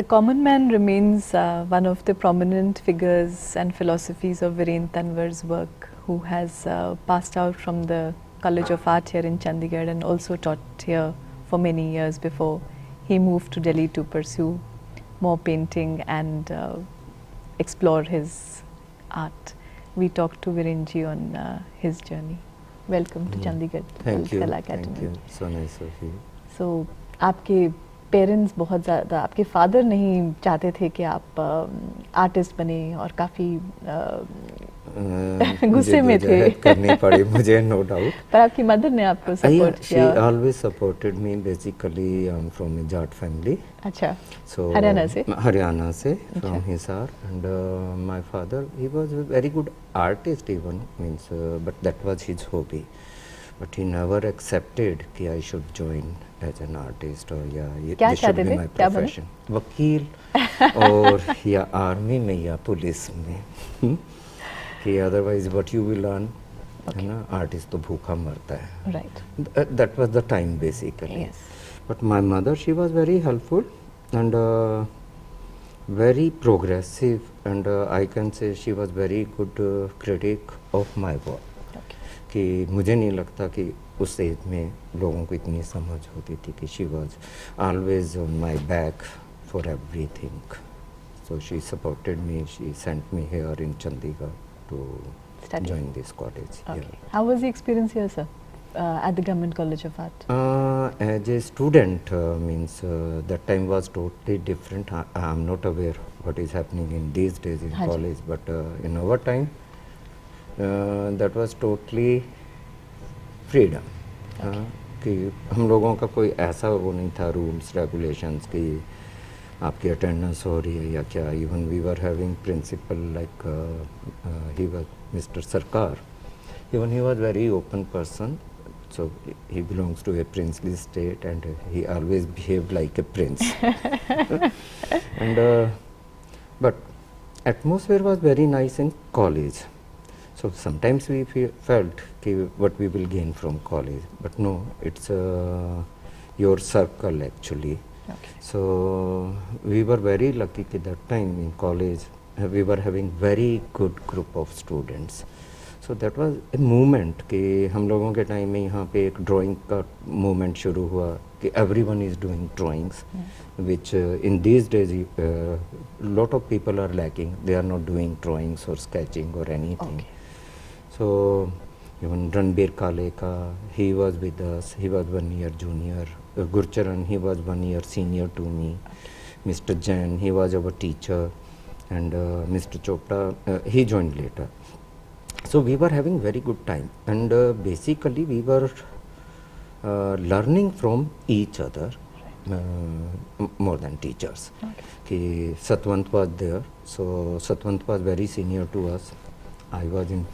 common man remains one of the prominent figures and philosophies of Virendra Tanwar's work, who has passed out from the College of Art here in Chandigarh and also taught here for many years before he moved to Delhi to pursue more painting and explore his art. We talked to Virendra ji on his journey. Welcome to Chandigarh. Thank you. Kala Academy. Thank you. So nice of you. So, आपके parents बहुत ज़्यादा, आपके father नहीं चाहते थे कि आप artist बने और काफ़ी गुस्से में थे करनी पड़ी मुझे, no doubt. पर आपकी मदर ने आपको सपोर्ट किया. She always supported me. Basically, I'm from a Jat family. अच्छा. So हरियाणा से from Hisar, and my father, he was a very good artist even, means but that was his hobby. But he never accepted कि I should join as an artist or this should be my profession. वकील और या army में या police में कि otherwise what you will learn, है ना, artist तो भूखा मरता है. Right. That was the time basically. Yes. But my mother, she was very helpful and very progressive, and I can say she was very good critic of my work. कि मुझे नहीं लगता कि उस एज में लोगों को इतनी समझ होती थी कि she was always on my back for everything. So she supported me. She sent me here in Chandigarh to join this college. Okay. Yeah. How was the experience here, sir, at the Government College of Art? As a student, means that time was totally different. I am not aware what is happening in these days in college, but in our time, that was totally freedom. कि हम लोगों का कोई ऐसा वो नहीं था rules regulations कि आपकी अटेंडेंस हो रही है या क्या. Even we were having principal like he was mister Sarkar. Even he was very open person. So he belongs to a princely state and he always behaved like a prince. And but atmosphere was very nice in college. So sometimes we felt what we will gain from college, but no, it's your circle actually. Okay. So we were very lucky at that time in college. We were having very good group of students. So that was a movement कि हम लोगों के time में यहाँ पे एक drawing का movement शुरू हुआ कि everyone is doing drawings, which in these days lot of people are lacking. They are not doing drawings or sketching or anything. Okay. So even Ranbir Kaleka, he was with us. He was 1 year junior. Gurcharan, he was 1 year senior to me. Mr. Jain, he was our teacher, and Mr. Chopra, he joined later. So we were having very good time, and basically we were learning from each other more than teachers. Okay. Satwant was there, so Satwant was very senior to us. I was in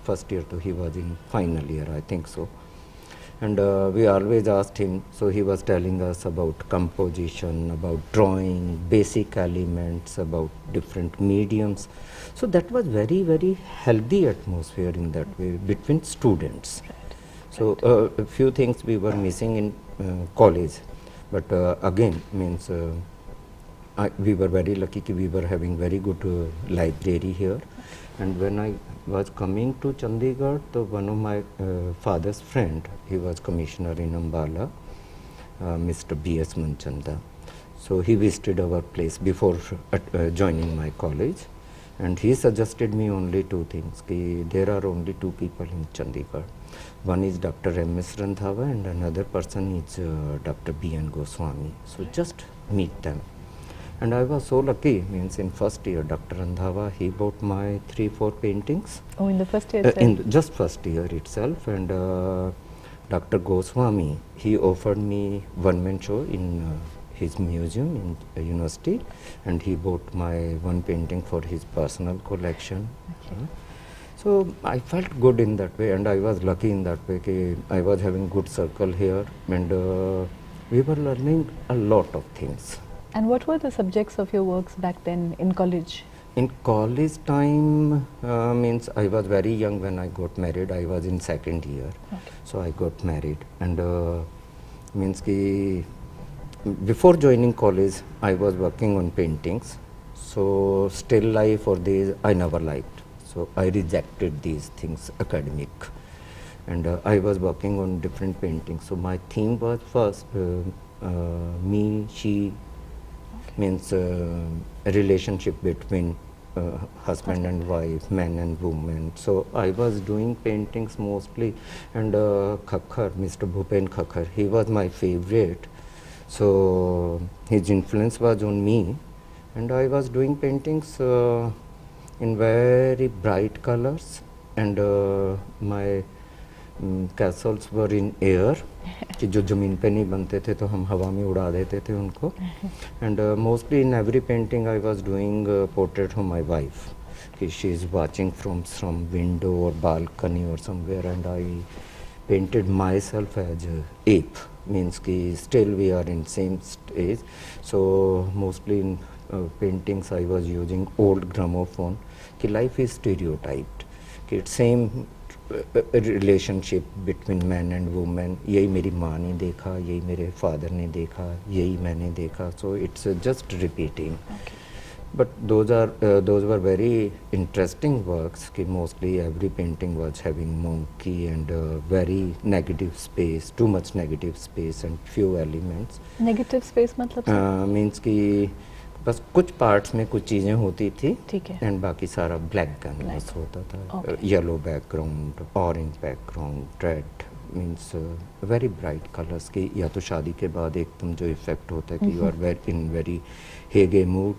first year, so he was in final year, I think so. And we always asked him, so he was telling us about composition, about drawing, basic elements, about different mediums. So that was very, very healthy atmosphere in that way between students. Right. So a few things we were missing in college, but again means we were very lucky that we were having very good library here. And when I was coming to Chandigarh, so one of my father's friend, he was commissioner in Ambala, Mr. B.S. Manchanda. So he visited our place before joining my college, and he suggested me only two things. Ki there are only two people in Chandigarh. One is Dr. M.S. Randhawa and another person is Dr. B.N. Goswami. So just meet them. And I was so lucky, means in first year, Dr. Randhawa, he bought my 3-4 paintings. Oh, in the first year itself? In just first year itself. And Dr. Goswami, he offered me one-man show in his museum in university, and he bought my one painting for his personal collection. Okay. So I felt good in that way, and I was lucky in that way. Ki I was having good circle here, and we were learning a lot of things. And what were the subjects of your works back then in college? In college time, means I was very young when I got married. I was in second year. Okay. So I got married, and means ki before joining college, I was working on paintings. So still life or these I never liked. So I rejected these things academic, and I was working on different paintings. So my theme was first me, she, means a relationship between husband and wife, man and woman. So I was doing paintings mostly, and Khakhar, Mr. Bhupen Khakhar, he was my favorite. So his influence was on me, and I was doing paintings in very bright colors, and my castles were in air कि जो ज़मीन पे नहीं बनते थे तो हम हवा में उड़ा देते थे उनको. And mostly in every painting I was doing portrait of my wife, कि she is watching from some window or balcony or somewhere, and I painted myself as a ape, means कि still we are in same stage. So mostly in paintings I was using old gramophone, कि life is stereotyped, कि it's same relationship between man and women. यही मेरी माँ ने देखा, यही मेरे फादर ने देखा, यही मैंने देखा. So it's just repeating. But those were very interesting works, कि mostly every painting was having monkey and very negative space, too much negative space and few elements. Negative space मतलब मीन्स कि बस कुछ पार्ट्स में कुछ चीज़ें होती थी, ठीक है, एंड बाकी सारा ब्लैक कैनवास होता था. Yellow background, orange background, red, means very bright colours की. या तो शादी के बाद एकदम जो इफेक्ट होता है कि यू आर इन वेरी हेगे mood.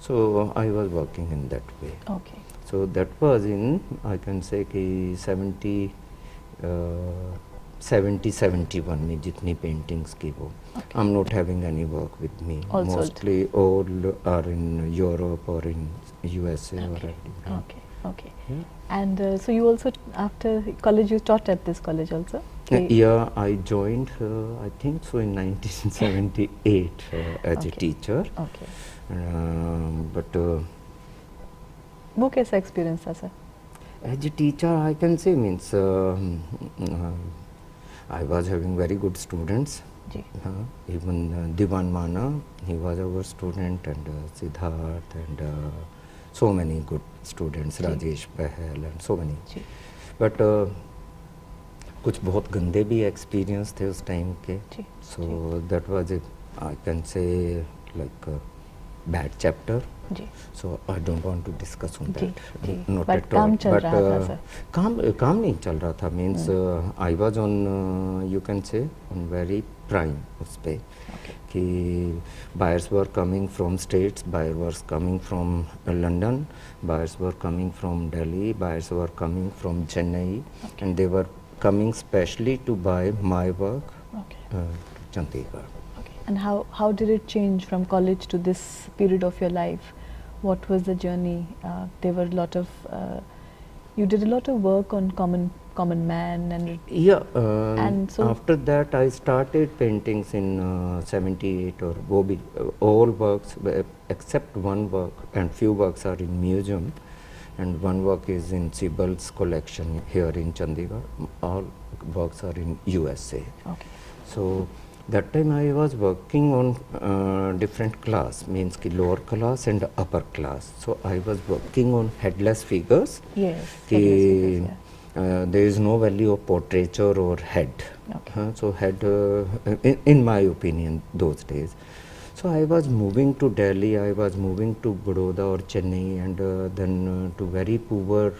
So I was working in that way. Okay. So that was in, I can say कि 70-71 में जितनी पेंटिंग्स की वो. I am not having any work with me. Mostly all are in Europe और in USA और okay. Okay. And so you also, after college, you taught at this college also? Yeah, I joined, I think so, in 1978 as a teacher. Okay. But वो कैसा experience था sir? As a teacher, I can say, means I was having very good students. Even Divan Mana, he was our student, and Siddharth, and so many good students, Rajesh Pahel, and so many. But कुछ बहुत गंदे भी experience थे उस time के. So that was a, I can say, like a bad chapter. So I don't want to discuss on that. Not at all. But काम नहीं चल रहा था. Means I was on, you can say, on very prime उस पे. कि buyers were coming from states, buyers were coming from London, buyers were coming from Delhi, buyers were coming from Chennai, and they were coming specially to buy my work to Chandigarh. And how did it change from college to this period of your life? What was the journey? There were a lot of, you did a lot of work on common man and and so after that I started paintings in 78 or वो भी all works except one work, and few works are in museum, and one work is in Sibel's collection here in Chandigarh. All works are in USA. So that time I was working on different class, means ki lower class and upper class. So I was working on headless figures. Yes. There is no value of portraiture or head. So head, in my opinion, those days. So I was moving to Delhi, I was moving to Baroda or Chennai, and then to very poor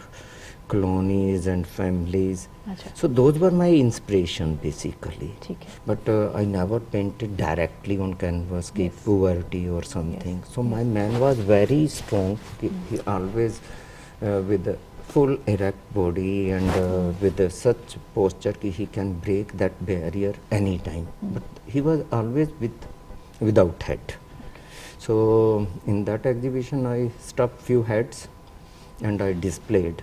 colonies and families. So those were my inspiration basically. But I never painted directly on canvas, poverty or something. So my man was very strong. He always with a full erect body and with such posture that he can break that barrier anytime. But he was always without head. So in that exhibition I stuck few heads and I displayed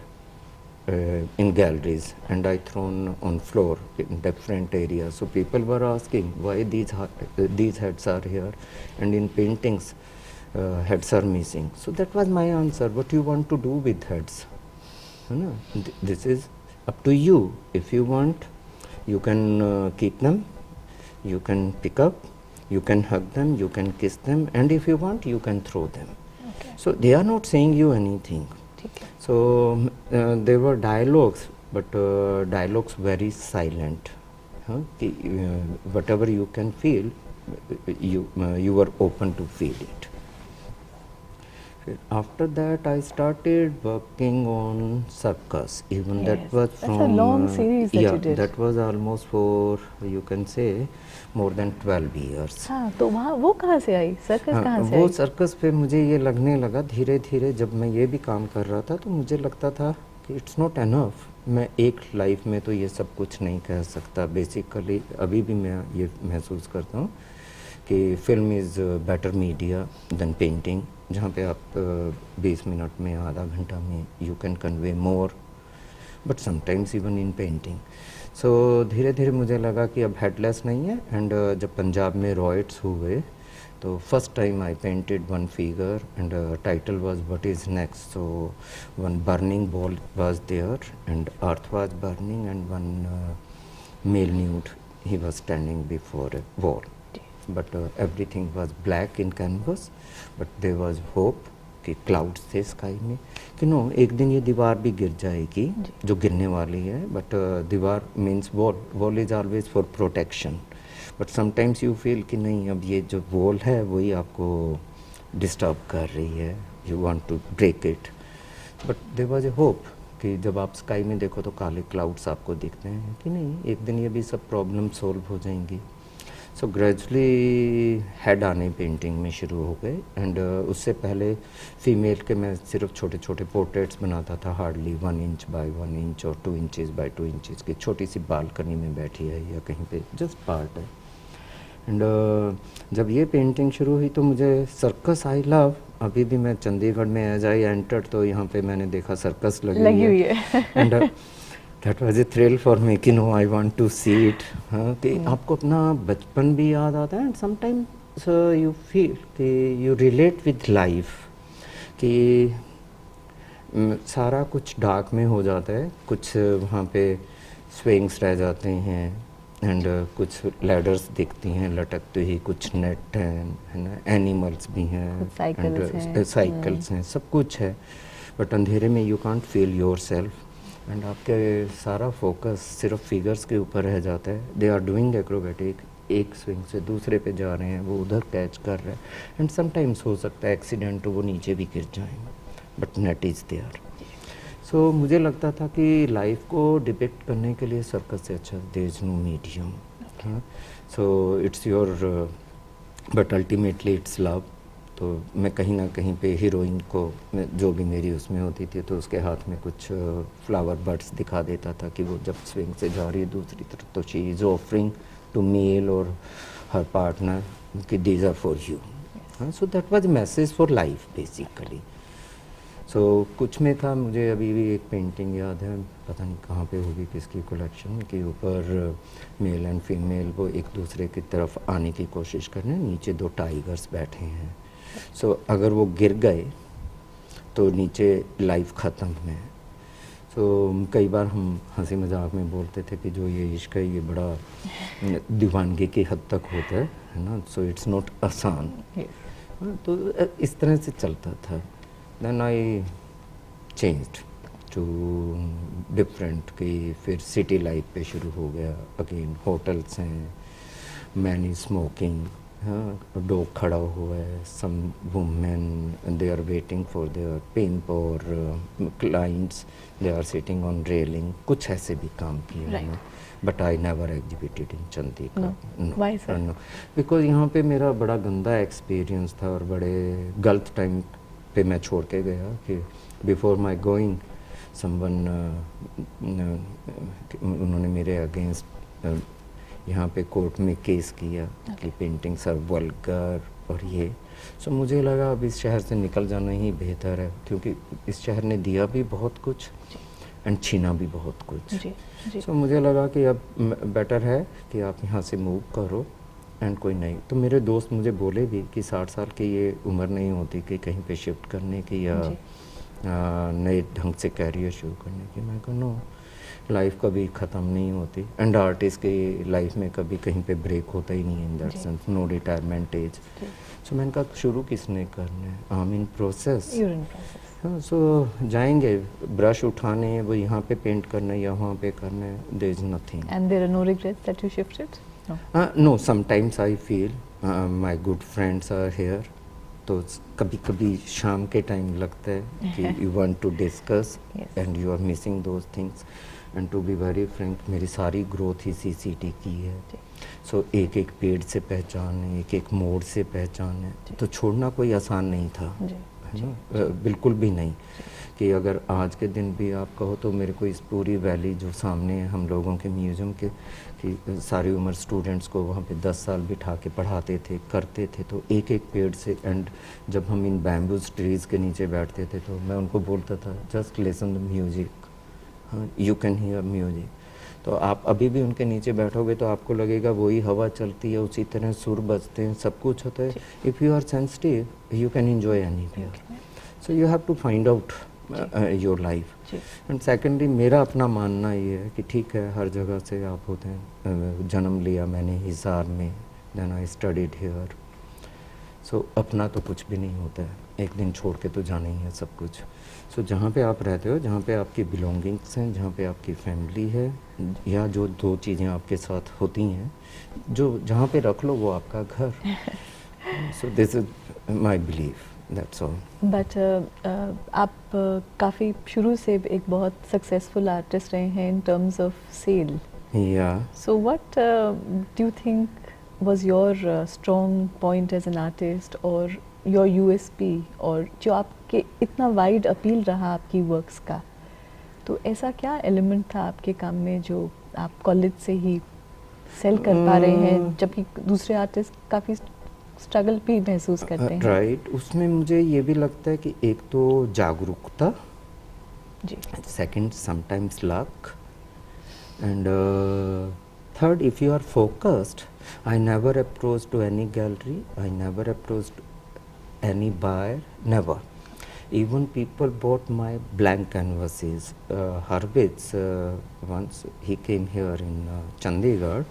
in galleries, and I thrown on floor in different areas. So people were asking why these heads are here, and in paintings heads are missing. So that was my answer. What do you want to do with heads? This is up to you. If you want, you can keep them, you can pick up, You can hug them, you can kiss them, and if you want, you can throw them. Okay. So they are not saying you anything. ठीक है. So there were dialogues, but dialogues very silent. कि, whatever you can feel, you were open to feel it. After that, I started working on circus. Even Yes, that was that's from a long series that yeah, you did. that was almost for, you can say, more than 12 years. हाँ, तो वहाँ वो कहाँ से आई, circus कहाँ से वो आई? Circus पे मुझे ये लगने लगा धीरे धीरे, जब मैं ये भी काम कर रहा था तो मुझे लगता था कि इट्स नॉट एनफ. मैं एक लाइफ में तो ये सब कुछ नहीं कह सकता. बेसिकली अभी भी मैं ये महसूस करता हूँ कि film is better media than painting, जहाँ पे आप 20 मिनट में, आधा घंटा में you can convey more, but sometimes even in painting. So धीरे धीरे मुझे लगा कि अब हेडलेस नहीं है. एंड जब पंजाब में रॉयट्स हुए तो first time I painted one figure and title was what is next. So one burning ball was there and earth was burning and one male nude, he was standing before a wall. But everything was black in canvas, but there was hope कि clouds थे sky में कि no एक दिन ये दीवार भी गिर जाएगी जो गिरने वाली है. बट दीवार means wall is always for protection, but sometimes you feel कि नहीं, अब ये जो वॉल है वही आपको डिस्टर्ब कर रही है, you want to break it. But there was a hope कि जब आप स्काई में देखो तो काले क्लाउड्स आपको दिखते हैं कि नहीं, एक दिन ये भी सब प्रॉब्लम सॉल्व हो जाएंगी. सो ग्रेजुअली हेड आने पेंटिंग में शुरू हो गए. एंड उससे पहले फीमेल के मैं सिर्फ छोटे छोटे पोर्ट्रेट्स बनाता था, हार्डली 1 इंच बाय 1 इंच और 2 इंचेस बाय 2 इंचेस की, छोटी सी बालकनी में बैठी है या कहीं पे जस्ट पार्ट है. एंड जब ये पेंटिंग शुरू हुई तो मुझे सर्कस आई लव. अभी भी मैं चंडीगढ़ में एज आई एंटर्ड तो यहाँ पे मैंने देखा सर्कस लगी हुई है. And that was a thrill for me कि no I want to see it. हाँ, कि आपको अपना बचपन भी याद आता है एंड समटाइम्स यू फील कि यू रिलेट विद लाइफ, कि सारा कुछ डार्क में हो जाता है, कुछ वहाँ पे स्विंग्स रह जाते हैं एंड कुछ लैडर्स दिखती हैं लटकते ही, कुछ नेट है ना, एनिमल्स भी हैं, साइकिल्स हैं, सब कुछ है. बट अंधेरे में you can't feel your self and आपके सारा फोकस सिर्फ फिगर्स के ऊपर रह जाता है. दे आर डूइंग एक्रोबैटिक, एक स्विंग से दूसरे पे जा रहे हैं, वो उधर कैच कर रहे हैं एंड समटाइम्स हो सकता है एक्सीडेंट, वो नीचे भी गिर जाएं, बट नेट इज़ देयर. सो मुझे लगता था कि लाइफ को डिपिक्ट करने के लिए सर्कस से अच्छा there is no medium. So it's your, but ultimately it's love. तो मैं कहीं ना कहीं पे हीरोइन को, जो भी मेरी उसमें होती थी, तो उसके हाथ में कुछ फ्लावर बर्ड्स दिखा देता था कि वो जब स्विंग से जा रही है दूसरी तरफ, तो she is offering to male और हर पार्टनर कि these are for you. So that was message for life basically. So कुछ में था, मुझे अभी भी एक पेंटिंग याद है, पता नहीं कहाँ पे होगी किसकी कलेक्शन, के ऊपर मेल एंड फीमेल वो एक दूसरे की तरफ आने की कोशिश कर रहे हैं, नीचे 2 टाइगर्स बैठे हैं. सो अगर वो गिर गए तो नीचे लाइफ ख़त्म है. सो कई बार हम हंसी मजाक में बोलते थे कि जो ये इश्क है ये बड़ा दीवानगी की हद तक होता है ना. सो इट्स नॉट आसान. तो इस तरह से चलता था. Then I changed to different, कि फिर सिटी लाइफ पे शुरू हो गया. अगेन होटल्स हैं, मैनी स्मोकिंग, डॉग खड़ा हुआ है, some women they are waiting for their pimp और clients they are sitting on railing. कुछ ऐसे भी काम किए मैंने, but I never exhibited in Chandigarh. No, because यहाँ पे मेरा बड़ा गंदा एक्सपीरियंस था और बड़े गलत टाइम पे मैं छोड़ के गया कि बिफोर माई गोइंग समवन उन्होंने मेरे अगेंस्ट यहाँ पे कोर्ट में केस किया कि पेंटिंग्स आर वल्गर और ये. सो मुझे लगा अब इस शहर से निकल जाना ही बेहतर है, क्योंकि इस शहर ने दिया भी बहुत कुछ एंड छीना भी बहुत कुछ. सो मुझे लगा कि अब बेटर है कि आप यहाँ से मूव करो एंड कोई नहीं. तो मेरे दोस्त मुझे बोले भी कि 60 साल की ये उम्र नहीं होती कि कहीं पे शिफ्ट करने की या नए ढंग से कैरियर शुरू करने की. मैं कहा नो, लाइफ कभी ख़त्म नहीं होती, एंड आर्टिस्ट की लाइफ में कभी कहीं पे ब्रेक होता ही नहीं है, in that sense no retirement age. So मैंने कहा शुरू किसने करना है, आई एम इन प्रोसेस। हाँ, सो जाएंगे, ब्रश उठाने, वो यहाँ पे पेंट करना है या वहाँ पे करना है, there is nothing. And there are no regrets that you shifted? No, sometimes I feel my good friends are here, तो कभी कभी शाम के टाइम लगता है कि you want to discuss and you are missing those things. And to be very frank, मेरी सारी ग्रोथ ही सीसीटी की है। सो एक एक पेड़ से पहचान है, एक एक मोड़ से पहचान है, तो छोड़ना कोई आसान नहीं था, है ना, बिल्कुल भी नहीं। कि अगर आज के दिन भी आप कहो तो मेरे को इस पूरी वैली जो सामने है हम लोगों के म्यूज़ियम के, कि सारी उम्र स्टूडेंट्स को वहाँ पे 10 साल बिठा के पढ़ाते थे, करते थे, तो एक एक पेड़ से, एंड जब हम इन बैम्बूज ट्रीज़ के नीचे बैठते थे तो मैं उनको बोलता था जस्ट लिसन द म्यूज़िक, हाँ, यू कैन हियर म्यूज़िक। तो आप अभी भी उनके नीचे बैठोगे तो आपको लगेगा वही हवा चलती है, उसी तरह सुर बजते हैं, सब कुछ होता है। If you are sensitive you can enjoy anywhere, so you have to find out your life. And secondly मेरा अपना मानना ये है कि ठीक है हर जगह से आप होते हैं, जन्म लिया मैंने हिसार में, देन आई स्टडीड हियर, सो अपना तो कुछ भी नहीं होता है, एक दिन छोड़ के तो जाना ही है सब कुछ। सो जहाँ पे आप रहते हो, जहाँ पे आपकी बिलोंगिंग्स हैं, जहाँ पे आपकी फैमिली है, या जो दो चीज़ें आपके साथ होती हैं, जो जहाँ पे रख लो वो आपका घर। So this is my belief, that's all. But आप काफ़ी शुरू से एक बहुत सक्सेसफुल आर्टिस्ट रहे हैं in terms of sale. Yeah so what do you think was your strong point as an artist or your USP, और जो आपके इतना वाइड अपील रहा आपकी वर्क्स का, तो ऐसा क्या एलिमेंट था आपके काम में जो आप कॉलेज से ही सेल कर पा रहे हैं, जबकि दूसरे आर्टिस्ट काफ़ी स्ट्रगल भी महसूस करते हैं? राइट, उसमें मुझे ये भी लगता है कि एक तो जागरूकता जी, second sometimes luck, and third, if you are focused, I never approached to any gallery, I never approached any buyer, never. Even people bought my blank canvases. Harvitz, once he came here in Chandigarh,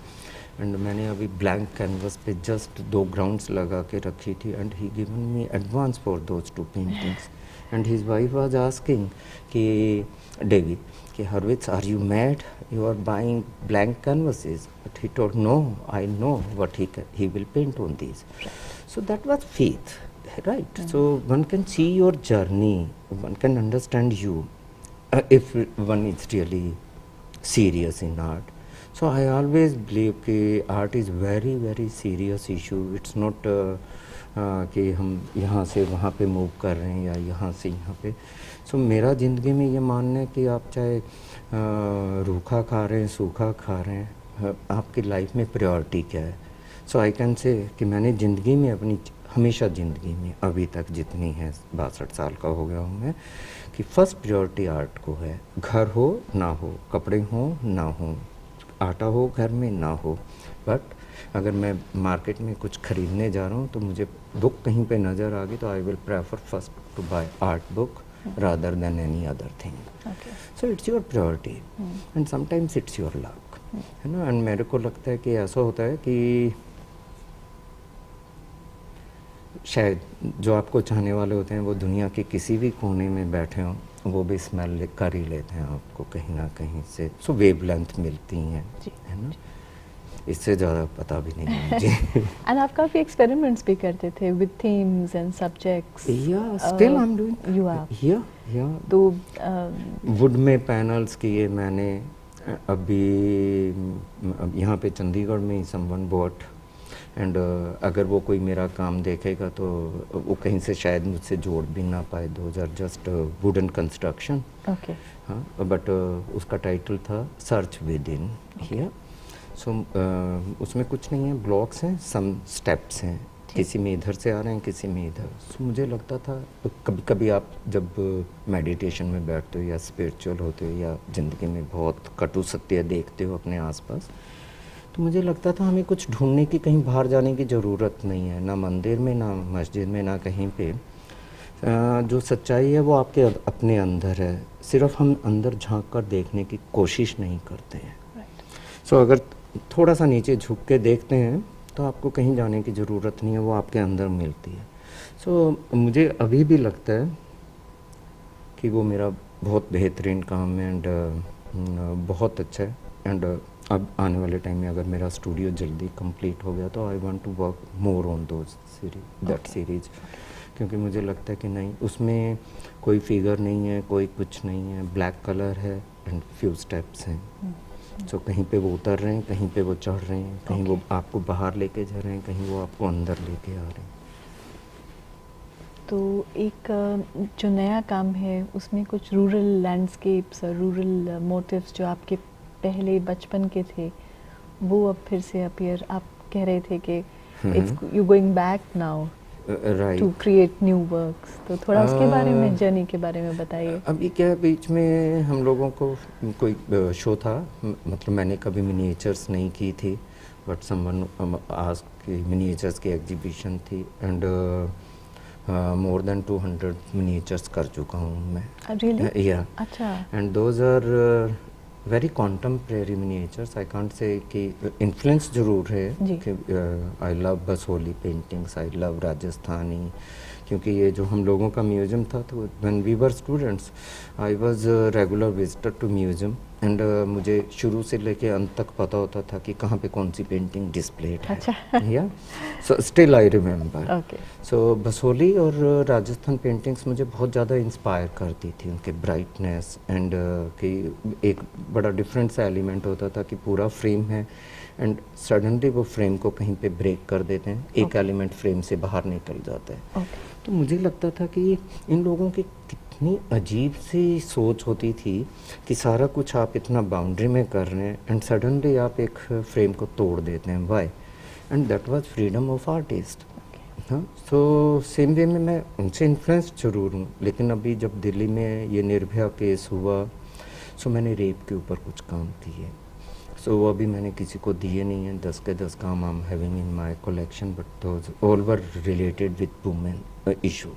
and मैंने अभी blank canvas पे just 2 grounds लगा के रखी थी, and he given me advance for those 2 paintings. And his wife was asking कि David, कि Harvitz, are you mad? You are buying blank canvases. But he told, no, I know what he will paint on these. So that was faith, right? So one can see your journey, one can understand you, if one is really serious in art. So I always believe कि art is very very serious issue. It's not कि हम यहाँ से वहाँ पे move कर रहे हैं या यहाँ से यहाँ पे। सो मेरा ज़िंदगी में ये मानना है कि आप चाहे रूखा खा रहे हैं, सूखा खा रहे हैं, आपकी लाइफ में प्रायोरिटी क्या है। सो आई कैन से कि मैंने ज़िंदगी में अपनी हमेशा ज़िंदगी में अभी तक जितनी है 62 साल का हो गया हूँ मैं, कि फर्स्ट प्रायोरिटी आर्ट को है। घर हो ना हो, कपड़े हो ना हो, आटा हो घर में ना हो, बट अगर मैं मार्केट में कुछ ख़रीदने जा रहा हूँ तो मुझे बुक कहीं पे नज़र आ गई तो I will prefer first to buy art book rather than any other thing. Okay. So it's your priority and sometimes it's your luck, है ना। and मेरे को लगता है कि ऐसा होता है कि शायद जो आपको चाहने वाले होते हैं वो दुनिया के किसी भी कोने में बैठे हों, वो भी स्मेल कर ही लेते हैं आपको कहीं ना कहीं से। सो वेवलेंथ मिलती हैं, है ना, इससे ज़्यादा पता भी नहीं है मुझे। एंड आप काफ़ी एक्सपेरिमेंट्स भी करते थे विद थीम्स एंड सब्जेक्ट्स। या still I am doing, you are, या तो वुड में पैनल्स किए मैंने अभी यहाँ पे चंडीगढ़ में ही समवन बॉट, एंड अगर वो कोई मेरा काम देखेगा तो वो कहीं से शायद मुझसे जोड़ भी ना पाए। Those are just wooden construction, okay, हाँ, बट उसका टाइटल था सर्च विद इन हियर। सो उसमें कुछ नहीं है, ब्लॉक्स हैं, सम स्टेप्स हैं, किसी में इधर से आ रहे हैं, किसी में इधर। सो मुझे लगता था कभी कभी आप जब मेडिटेशन में बैठते हो या स्पिरिचुअल होते हो या ज़िंदगी में बहुत कटु सत्य देखते हो अपने आसपास, तो मुझे लगता था हमें कुछ ढूंढने की, कहीं बाहर जाने की ज़रूरत नहीं है, ना मंदिर में, ना मस्जिद में, ना कहीं पे। जो सच्चाई है वो आपके अपने अंदर है, सिर्फ हम अंदर झांक कर देखने की कोशिश नहीं करते हैं। सो अगर थोड़ा सा नीचे झुक के देखते हैं तो आपको कहीं जाने की ज़रूरत नहीं है, वो आपके अंदर मिलती है। सो मुझे अभी भी लगता है कि वो मेरा बहुत बेहतरीन काम है एंड बहुत अच्छा है। एंड अब आने वाले टाइम में अगर मेरा स्टूडियो जल्दी कंप्लीट हो गया तो I want to work more on those series, that series, क्योंकि मुझे लगता है कि नहीं, उसमें कोई फिगर नहीं है, कोई कुछ नहीं है, ब्लैक कलर है एंड फ्यू स्टेप्स हैं। सो कहीं पे वो उतर रहे हैं, कहीं पे वो चढ़ रहे हैं, कहीं वो आपको बाहर लेके जा रहे हैं, कहीं वो आपको अंदर लेके आ रहे हैं। तो एक जो नया काम है उसमें कुछ रूरल लैंडस्केप्स और रूरल मोटिव्स जो आपके पहले बचपन के थे वो अब फिर से अपीयर, आप कह रहे थे कि it's you going back now to create new works, तो थोड़ा उसके बारे में, जर्नी के बारे में बताइए। अभी क्या, बीच में हम लोगों को कोई शो था, मतलब मैंने कभी मिनिएचर्स नहीं की थी, बट समवन आस्क्ड कि मिनिएचर्स की एग्जीबिशन थी एंड मोर देन 200 मिनिएचर्स कर चुका हूँ मैं। Really? Yeah. अच्छा। And those are very contemporary miniatures. I can't say कि influence जरूर है कि I love Basoli paintings, I love Rajasthani, क्योंकि ये जो हम लोगों का म्यूजियम था, तो when we were students I was a regular visitor to museum and मुझे शुरू से लेके अंत तक पता होता था कि कहाँ पे कौन सी पेंटिंग डिस्प्लेड है। अच्छा। Yeah so still I remember. Okay. So Basohli और राजस्थान पेंटिंग्स मुझे बहुत ज़्यादा इंस्पायर करती थी, उनके ब्राइटनेस एंड कि एक बड़ा डिफरेंट सा एलिमेंट होता था कि पूरा फ्रेम है एंड सडनली वो फ्रेम को कहीं पे ब्रेक कर देते हैं, एक एलिमेंट फ्रेम से बाहर निकल जाता है। तो मुझे लगता था कि इन लोगों की कितनी अजीब सी सोच होती थी कि सारा कुछ आप इतना बाउंड्री में कर रहे हैं एंड सडनली आप एक फ्रेम को तोड़ देते हैं, why? And that was freedom of artist. हाँ, सो सेम वे में मैं उनसे इन्फ्लुएंस जरूर हूँ, लेकिन अभी जब दिल्ली में ये निर्भया केस हुआ, सो मैंने रेप के ऊपर कुछ काम किए। सो वो अभी मैंने किसी को दिए नहीं हैं, 10 के 10 काम I am having in my collection, but those all were related with women issue.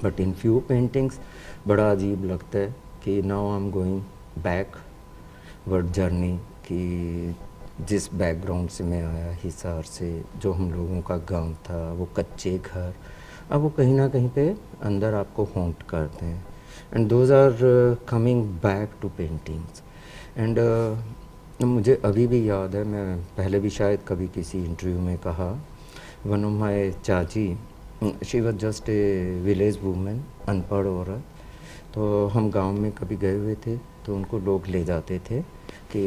But in few paintings बड़ा अजीब लगता है कि now I am going back word journey, कि जिस बैकग्राउंड से मैं आया, हिसार से, जो हम लोगों का गांव था, वो कच्चे घर, अब वो कहीं ना कहीं पे अंदर आपको हॉन्ट करते हैं and those are coming back to paintings. एंड मुझे अभी भी याद है, मैं पहले भी शायद कभी किसी इंटरव्यू में कहा, वन ऑफ माई चाची, she was just a village women, अनपढ़ औरत, तो हम गांव में कभी गए हुए थे तो उनको लोग ले जाते थे कि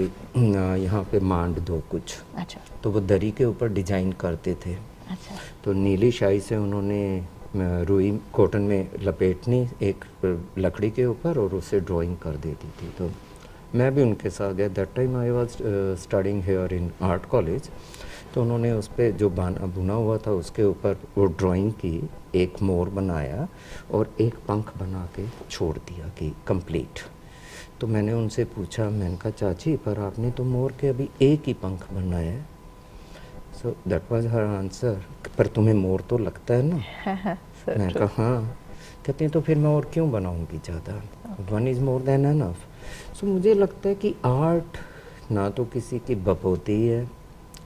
यहाँ पे मांड दो कुछ। अच्छा। तो वो दरी के ऊपर डिजाइन करते थे। अच्छा। तो नीली शाही से उन्होंने रुई कॉटन में लपेटनी एक लकड़ी के ऊपर और उसे ड्राइंग कर देती थी। तो मैं भी उनके साथ गया, that time I was studying here in art college. तो उन्होंने उस पर जो बुना हुआ था उसके ऊपर वो ड्राइंग की, एक मोर बनाया और एक पंख बना के छोड़ दिया कि कंप्लीट। तो मैंने उनसे पूछा, मैंने कहा चाची पर आपने तो मोर के अभी एक ही पंख बनाया है। सो दैट वाज हर आंसर, पर तुम्हें मोर तो लगता है ना? मैंने कहा हाँ। कहते हैं तो फिर मैं और क्यों बनाऊंगी ज़्यादा, one is more than enough. So मुझे लगता है कि आर्ट ना तो किसी की बपोती है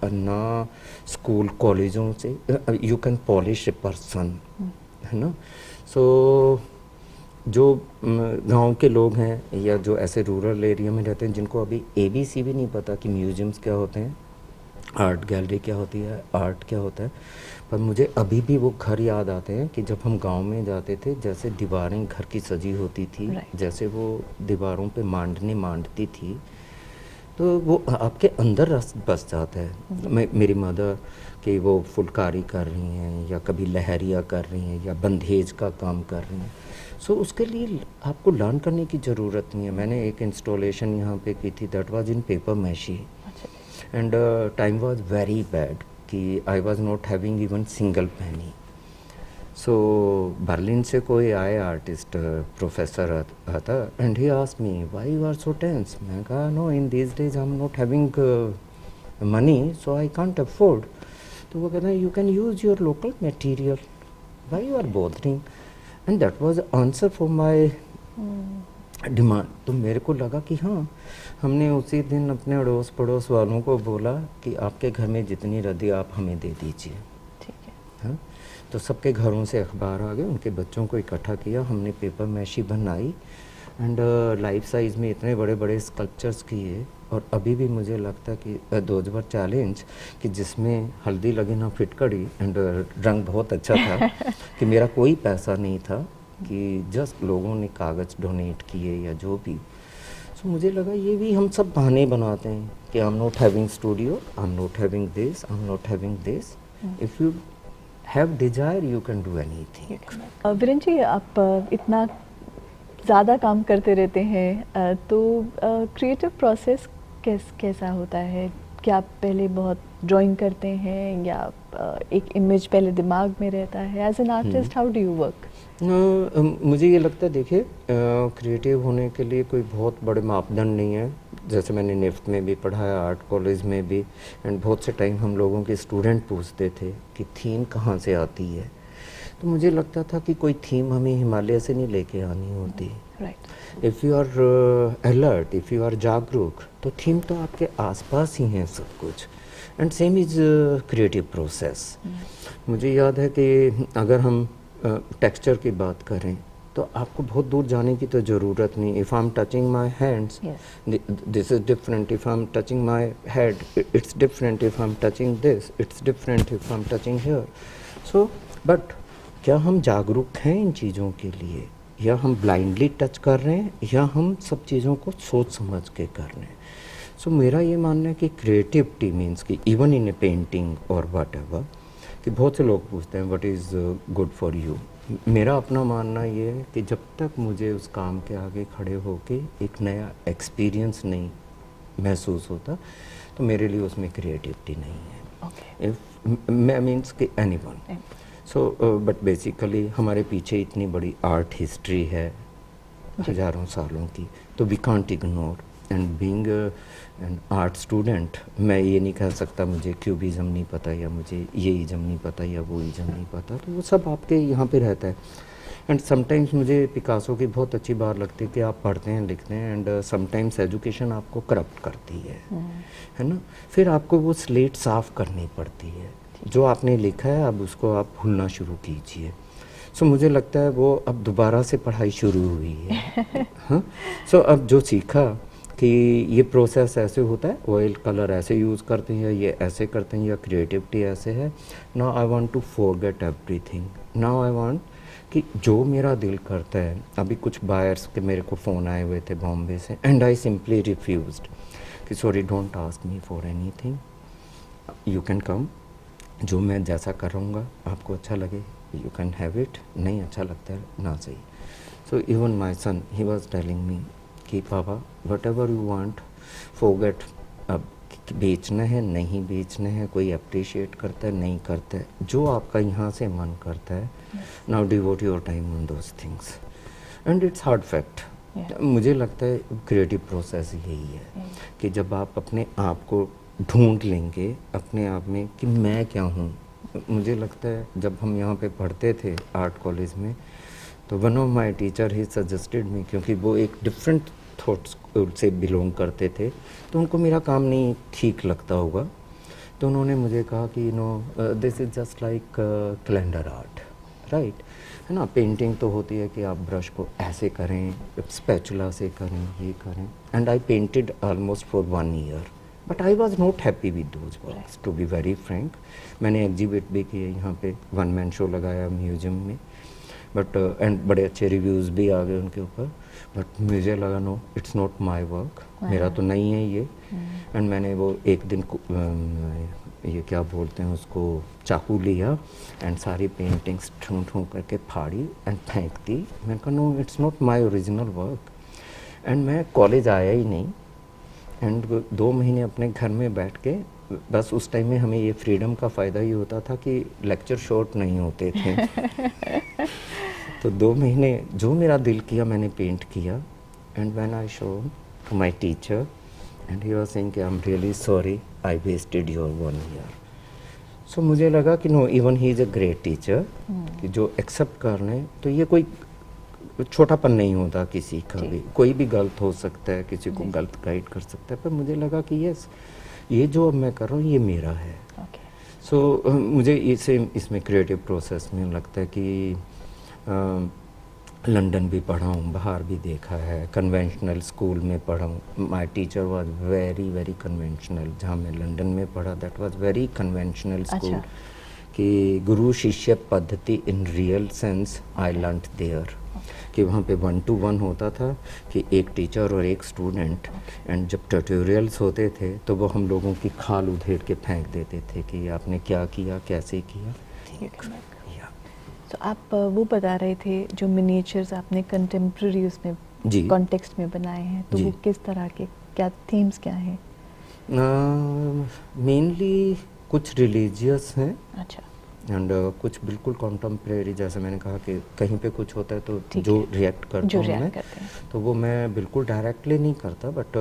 और ना स्कूल कॉलेजों से you can polish a person, है ना। सो जो गांव के लोग हैं या जो ऐसे रूरल एरिया में रहते हैं जिनको अभी ABC भी नहीं पता कि म्यूजियम्स क्या होते हैं, आर्ट गैलरी क्या होती है, आर्ट क्या होता है, पर मुझे अभी भी वो घर याद आते हैं कि जब हम गांव में जाते थे, जैसे दीवारें घर की सजी होती थी, जैसे वो दीवारों पे मांडती थी, तो वो आपके अंदर रस बस जाता है। मेरी मदर कि वो फुलकारी कर रही हैं या कभी लहरिया कर रही हैं या बंधेज का काम कर रही हैं, सो उसके लिए आपको लर्न करने की ज़रूरत नहीं है। मैंने एक इंस्टॉलेशन यहाँ पे की थी, that was in paper mache and time was very bad कि I was not having even single penny. So Berlin से कोई आए आर्टिस्ट प्रोफेसर आता and he asked me why you are so tense. मैं कहा no, in this days I am not having money so I can't afford. तो वो कहता है you can use your local material, why you are bothering. And that was answer for my demand. तो मेरे को लगा कि हाँ, हमने उसी दिन अपने अड़ोस पड़ोस वालों को बोला कि आपके घर में जितनी रद्दी आप हमें दे दीजिए। ठीक है। हाँ, तो सबके घरों से अखबार आ गए, उनके बच्चों को इकट्ठा किया, हमने पेपर मैशी बनाई एंड लाइफ साइज़ में इतने बड़े बड़े स्कल्पचर्स किए। और अभी भी मुझे लगता है कि दोज वर चैलेंज कि जिसमें हल्दी लगी ना फिटकड़ी एंड रंग बहुत अच्छा था कि मेरा कोई पैसा नहीं था, कि जस्ट लोगों ने कागज़ डोनेट किए या जो भी। सो मुझे लगा ये भी हम सब बहाने बनाते हैं कि I am not having studio, I am not having this, I am not having this. If you have desire you can do anything. Virendra ji, आप इतना ज़्यादा काम करते रहते हैं, तो क्रिएटिव प्रोसेस कैसा होता है? क्या आप पहले बहुत ड्राइंग करते हैं या एक इमेज पहले दिमाग में रहता है? As an artist how do you work? मुझे ये लगता है, देखिए, क्रिएटिव होने के लिए कोई बहुत बड़े मापदंड नहीं है। जैसे मैंने निफ्ट में भी पढ़ाया, आर्ट कॉलेज में भी, एंड बहुत से टाइम हम लोगों के स्टूडेंट पूछते थे कि थीम कहाँ से आती है। तो मुझे लगता था कि कोई थीम हमें हिमालय से नहीं लेके आनी होती। Right. If you are alert, if you are जागरूक, तो थीम तो आपके आसपास ही है सब कुछ। And same is creative process. मुझे याद है कि अगर हम टेक्सचर की बात करें तो आपको बहुत दूर जाने की तो ज़रूरत नहीं। If I am touching my hands, this is different. If I am touching my head, it's different. If I am touching this, it's different. If I am touching here. So but क्या हम जागरूक हैं इन चीज़ों के लिए, या हम blindly touch कर रहे हैं, या हम सब चीज़ों को सोच समझ के कर रहे हैं? सो मेरा ये मानना है कि क्रिएटिविटी मीन्स कि इवन इन ए पेंटिंग और वट एवर, कि बहुत से लोग पूछते हैं what is good for you. मेरा अपना मानना ये है कि जब तक मुझे उस काम के आगे खड़े होके एक नया एक्सपीरियंस नहीं महसूस होता, तो मेरे लिए उसमें क्रिएटिविटी नहीं है। इफ मैं मीन्स कि एनीवन। सो बट बेसिकली हमारे पीछे इतनी बड़ी आर्ट हिस्ट्री है हज़ारों सालों की, तो we can't ignore. And being an art student, मैं ये नहीं कह सकता मुझे क्यूबिज्म नहीं पता, या मुझे ये इज़म नहीं पता, या वो इज़म नहीं पता। तो वो सब आपके यहाँ पे रहता है। एंड समटाइम्स मुझे पिकासो की बहुत अच्छी बात लगती है कि आप पढ़ते हैं, लिखते हैं, एंड समटाइम्स एजुकेशन आपको करप्ट करती है ना। फिर आपको वो स्लेट साफ़ करनी पड़ती है। जो आपने लिखा है अब उसको आप भूलना शुरू कीजिए। सो मुझे लगता है वो अब दोबारा से पढ़ाई शुरू हुई है। हाँ, सो अब जो सीखा कि ये प्रोसेस ऐसे होता है, ऑयल कलर ऐसे यूज़ करते हैं, ये ऐसे करते हैं, या क्रिएटिविटी ऐसे है। Now I want to forget everything. Now I want कि जो मेरा दिल करता है। अभी कुछ बायर्स के मेरे को फ़ोन आए हुए थे बॉम्बे से, एंड आई सिंपली रिफ्यूज्ड कि sorry, don't ask me for anything, you can come. जो मैं जैसा करूँगा आपको अच्छा लगे, यू कैन हैव इट। नहीं अच्छा लगता है ना, सही। So even my son, he was telling me कि पापा whatever you want, forget. अब बेचना है, नहीं बेचना है, कोई अप्रिशिएट करता है, नहीं करता है, जो आपका यहाँ से मन करता है, now devote your time on those things. And it's hard fact. मुझे लगता है क्रिएटिव प्रोसेस यही है कि जब आप अपने आप को ढूंढ लेंगे अपने आप में कि मैं क्या हूँ। मुझे लगता है जब हम यहाँ पे पढ़ते थे आर्ट कॉलेज में, तो one of my teacher he suggested me, क्योंकि वो एक डिफरेंट थॉट्स से बिलोंग करते थे, तो उनको मेरा काम नहीं ठीक लगता होगा, तो उन्होंने मुझे कहा कि this is just like calendar art, right, है ना। पेंटिंग तो होती है कि आप ब्रश को ऐसे करें, स्पैचुला से करें, ये करें। And I painted almost for 1 year, but I was not happy with those works, to be very frank. मैंने एग्जिबिट भी किए यहाँ पे, 1 मैन शो लगाया म्यूजियम में, बट एंड बड़े अच्छे रिव्यूज़ भी आ गए उनके ऊपर, बट मुझे लगा no, it's not my work, मेरा तो नहीं है ये। एंड मैंने वो एक दिन ये क्या बोलते हैं उसको, चाकू लिया एंड सारी पेंटिंग्स ठूं ठूं करके फाड़ी एंड फेंक दी। मैंने कहा no, it's not my original work. And मैं कॉलेज आया ही नहीं, एंड 2 महीने अपने घर में बैठ के, बस उस टाइम में हमें ये फ्रीडम का फ़ायदा ही होता था कि लेक्चर शॉर्ट नहीं होते थे। तो 2 महीने जो मेरा दिल किया मैंने पेंट किया। And when I show to my teacher and he was saying कि I am really sorry, I wasted your 1 year. So मुझे लगा कि no, even he is a great teacher, कि जो एक्सेप्ट कर लें, तो ये कोई छोटापन नहीं होता किसी का जी। भी, कोई भी गलत हो सकता है, किसी को जी। गलत गाइड कर सकता है, पर मुझे लगा कि यस, ये जो अब मैं कर रहा हूँ ये मेरा है। ओके। सो मुझे इसमें क्रिएटिव प्रोसेस में लगता है कि लंदन भी पढ़ा हूँ, बाहर भी देखा है, कन्वेंशनल स्कूल में पढ़ा हूँ। My teacher was very very conventional. जहाँ मैं लंदन में पढ़ा, that was very conventional school, अच्छा। कि गुरु शिष्य पद्धति in real sense I learned there, कि वहाँ पे 1 to 1 होता था, कि एक टीचर और एक स्टूडेंट, एंड जब ट्यूटोरियल्स होते थे तो वो हम लोगों की खाल उधेड़ के फेंक देते थे कि आपने क्या किया, कैसे किया। या तो आप वो बता रहे थे जो मिनिएचर्स आपने कंटेम्प्रेरी उसमें जी कॉन्टेक्स्ट में बनाए हैं, तो जी। वो किस तरह के, क्या थीम्स क्या हैं? मेनली कुछ रिलीजियस हैं, अच्छा। एंड कुछ बिल्कुल कॉन्टेम्प्रेरी, जैसे मैंने कहा कि कहीं पे कुछ होता है तो ठीक जो है। रिएक्ट करता जो हूँ मैं, रिएक्ट करते हैं। तो वो मैं बिल्कुल डायरेक्टली नहीं करता, बट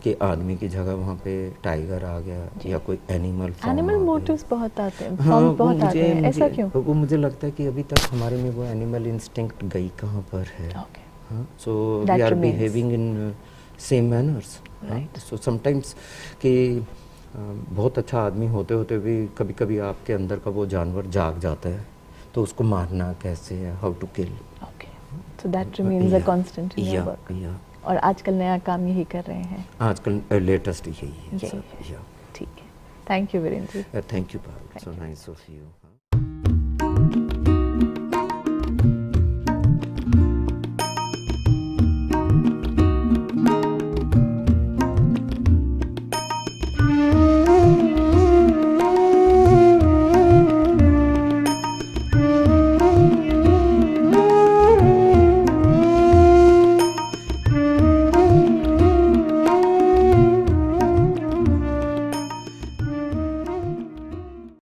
कि आदमी की जगह वहाँ पे टाइगर आ गया जी। या कोई एनिमल फॉर्म एनिमल आ गया। मोटिव्स बहुत आते हैं, हाँ, फॉर्म वो बहुत आते मुझे हैं, ऐसा क्यों? वो मुझे लगता है कि अभी तक हमारे में वो एनिमल इंस्टिंक्ट गई कहाँ पर है। ओके। हाँ, so we That are remains. Behaving in same manners, Right. So sometimes कि बहुत अच्छा आदमी होते होते भी कभी कभी आपके अंदर का वो जानवर जाग जाता है, तो उसको मारना कैसे है, how to kill. Okay, so that remains a constant in your work. या और आजकल नया काम यही कर रहे हैं? आजकल लेटेस्ट यही है यही सर। है। या ठीक है, thank you Virendra ji. Thank you Parul, Thank so you. Nice of you.